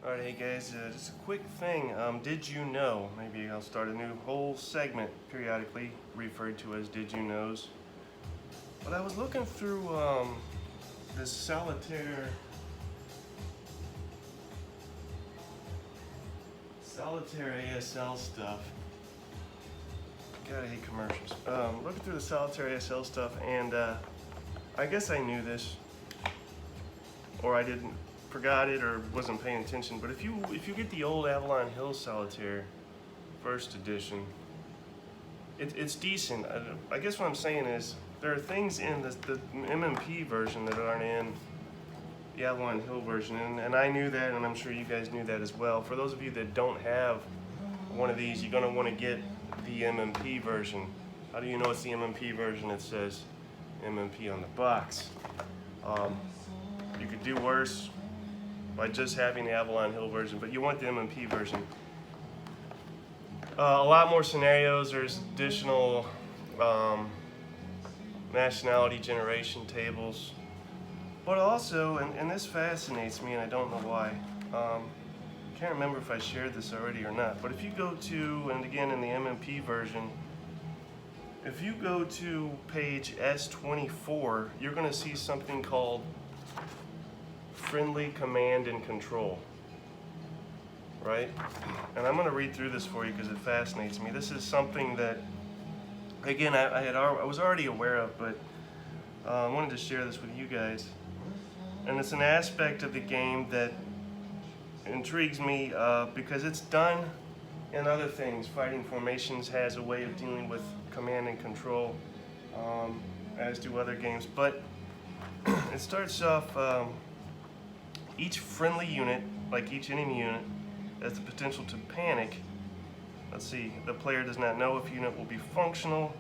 Alright, hey guys, just a quick thing. Did you know? Maybe I'll start a new whole segment periodically referred to as Did You Knows. But I was looking through this solitaire ASL stuff. Gotta hate commercials. Looking through the solitaire ASL stuff, and I guess I knew this, or I didn't. Forgot it or wasn't paying attention, but if you get the old Avalon Hill Solitaire first edition, it's decent. I guess what I'm saying is there are things in the MMP version that aren't in the Avalon Hill version, and I knew that, and I'm sure you guys knew that as well. For those of you that don't have one of these, you're going to want to get the MMP version. How do you know it's the MMP version? It says MMP on the box. You could do worse by just having the Avalon Hill version, but you want the MMP version. A lot more scenarios. There's additional nationality generation tables, but also, and this fascinates me, and I don't know why. Can't remember if I shared this already or not, but if you go to, and again in the MMP version, if you go to page S24, you're going to see something called friendly command and control, right? And I'm going to read through this for you because it fascinates me. This is something that, again, I was already aware of, but I wanted to share this with you guys. And it's an aspect of the game that intrigues me because it's done in other things. Fighting Formations has a way of dealing with command and control, as do other games. But it starts off, each friendly unit, like each enemy unit, has the potential to panic. Let's see, the player does not know if unit will be functional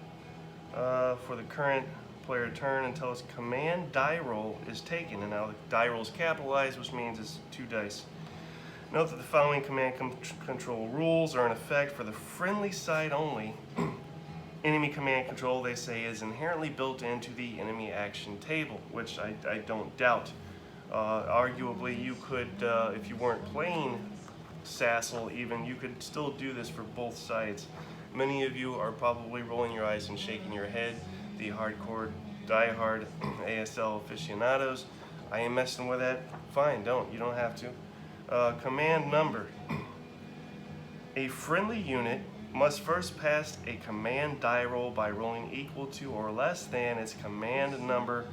for the current player turn until its command die roll is taken. And now the die roll is capitalized, which means it's 2 dice. Note that the following command control rules are in effect for the friendly side only. Enemy command control, they say, is inherently built into the enemy action table, which I don't doubt. Arguably, you could, if you weren't playing SASL even, you could still do this for both sides. Many of you are probably rolling your eyes and shaking your head, the hardcore, die-hard ASL aficionados. I ain't messing with that. Fine, don't. You don't have to. Command number. A friendly unit must first pass a command die roll by rolling equal to or less than its command number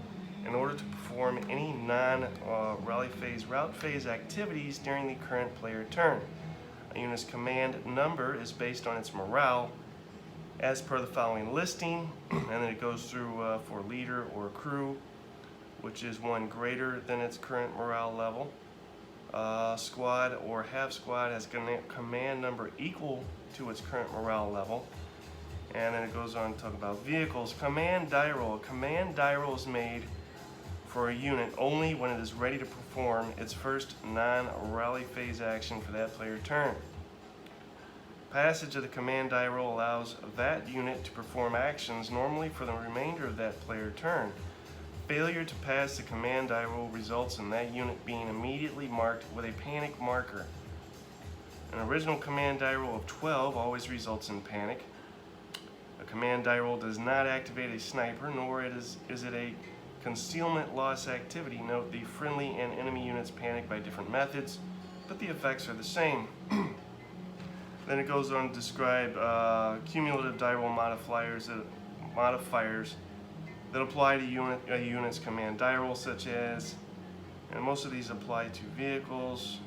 in order to perform any non-rally phase route phase activities during the current player turn. A unit's command number is based on its morale as per the following listing, and then it goes through for leader or crew, which is one greater than its current morale level. Squad or half squad has command number equal to its current morale level. And then it goes on to talk about vehicles. Command die roll. Command die roll is made for a unit only when it is ready to perform its first non-rally phase action for that player turn. Passage of the command die roll allows that unit to perform actions normally for the remainder of that player turn. Failure to pass the command die roll results in that unit being immediately marked with a panic marker. An original command die roll of 12 always results in panic. A command die roll does not activate a sniper, nor is it a concealment loss activity. Note the friendly and enemy units panic by different methods, but the effects are the same. Then it goes on to describe cumulative die roll modifiers that apply to a unit's command die roll, such as, and most of these apply to vehicles.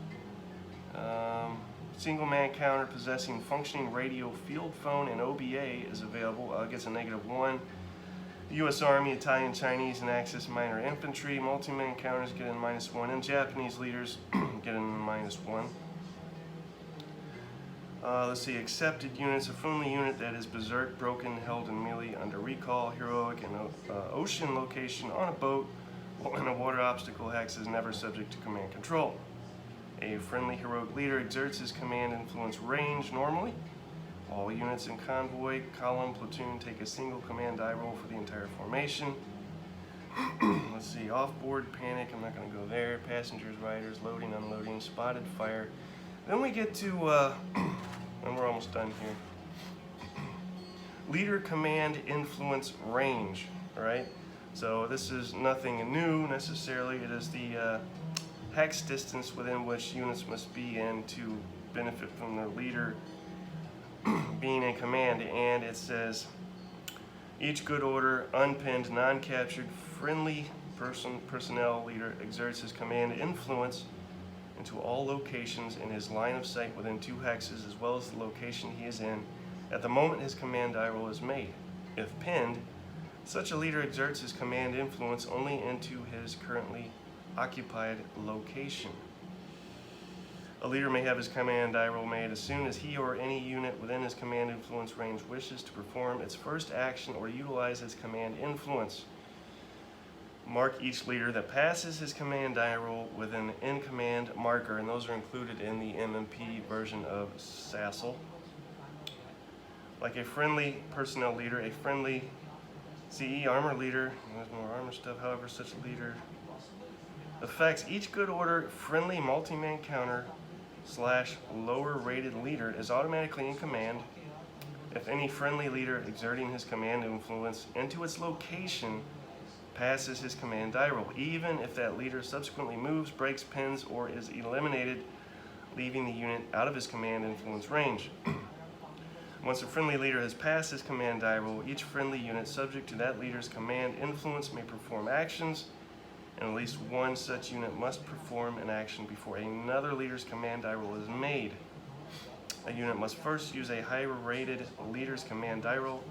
Single man counter possessing functioning radio, field phone, and OBA is available, gets a -1. U.S. Army, Italian, Chinese, and Axis minor infantry, multi-man counters get in -1, and Japanese leaders get in -1. Let's see, accepted units. A friendly unit that is berserk, broken, held in melee under recall, heroic, and ocean location on a boat or in a water obstacle hex is never subject to command control. A friendly heroic leader exerts his command influence range normally. All units in convoy, column, platoon take a single command die roll for the entire formation. Let's see, off-board panic, I'm not going to go there. Passengers, riders, loading, unloading, spotted fire. Then we get to, and we're almost done here. Leader command influence range, all right? So this is nothing new necessarily. It is the hex distance within which units must be in to benefit from their leader being in command. And it says, each good order, unpinned, non-captured, friendly personnel leader exerts his command influence into all locations in his line of sight within 2 hexes, as well as the location he is in at the moment his command die roll is made. If pinned, such a leader exerts his command influence only into his currently occupied location. A leader may have his command die roll made as soon as he or any unit within his command influence range wishes to perform its first action or utilize its command influence. Mark each leader that passes his command die roll with an in-command marker, and those are included in the MMP version of SASL. Like a friendly personnel leader, a friendly CE armor leader, there's more armor stuff, however, such a leader affects each good order friendly multi-man counter / lower rated leader is automatically in command if any friendly leader exerting his command influence into its location passes his command die roll, even if that leader subsequently moves, breaks, pins, or is eliminated, leaving the unit out of his command influence range. Once a friendly leader has passed his command die roll, each friendly unit subject to that leader's command influence may perform actions, and at least one such unit must perform an action before another leader's command die roll is made. A unit must first use a higher rated leader's command die roll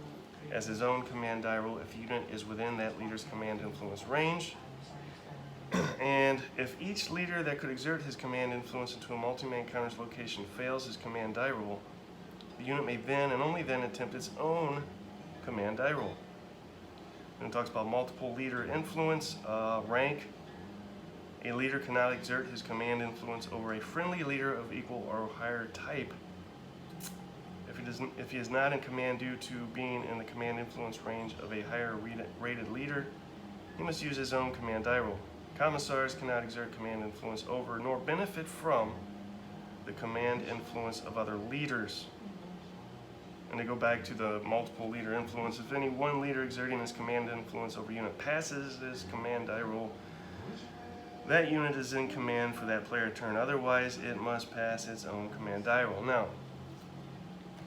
as his own command die roll if the unit is within that leader's command influence range. And if each leader that could exert his command influence into a multi-man counter's location fails his command die roll, the unit may then and only then attempt its own command die roll. And it talks about multiple leader influence, rank. A leader cannot exert his command influence over a friendly leader of equal or higher type if he is not in command due to being in the command influence range of a higher rated leader. He must use his own command die roll. Commissars cannot exert command influence over nor benefit from the command influence of other leaders. And to go back to the multiple leader influence, if any one leader exerting his command influence over a unit passes his command die roll, that unit is in command for that player turn. Otherwise, it must pass its own command die roll. Now,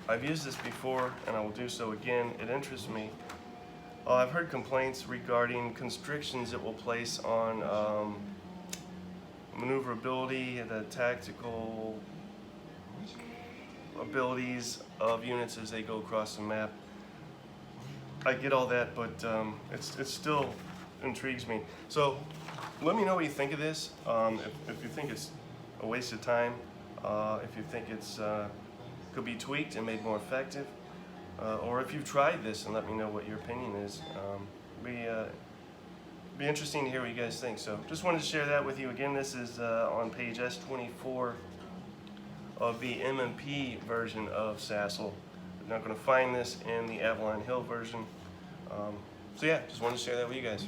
I've used this before, and I will do so again. It interests me. I've heard complaints regarding constrictions it will place on maneuverability, the tactical abilities of units as they go across the map. I get all that, but it still intrigues me. So let me know what you think of this. If you think it's a waste of time, if you think it's could be tweaked and made more effective, or if you've tried this, and let me know what your opinion is. Be interesting to hear what you guys think. So just wanted to share that with you. Again, this is on page S24 of the MMP version of SASL. You're not going to find this in the Avalon Hill version. So yeah, just wanted to share that with you guys.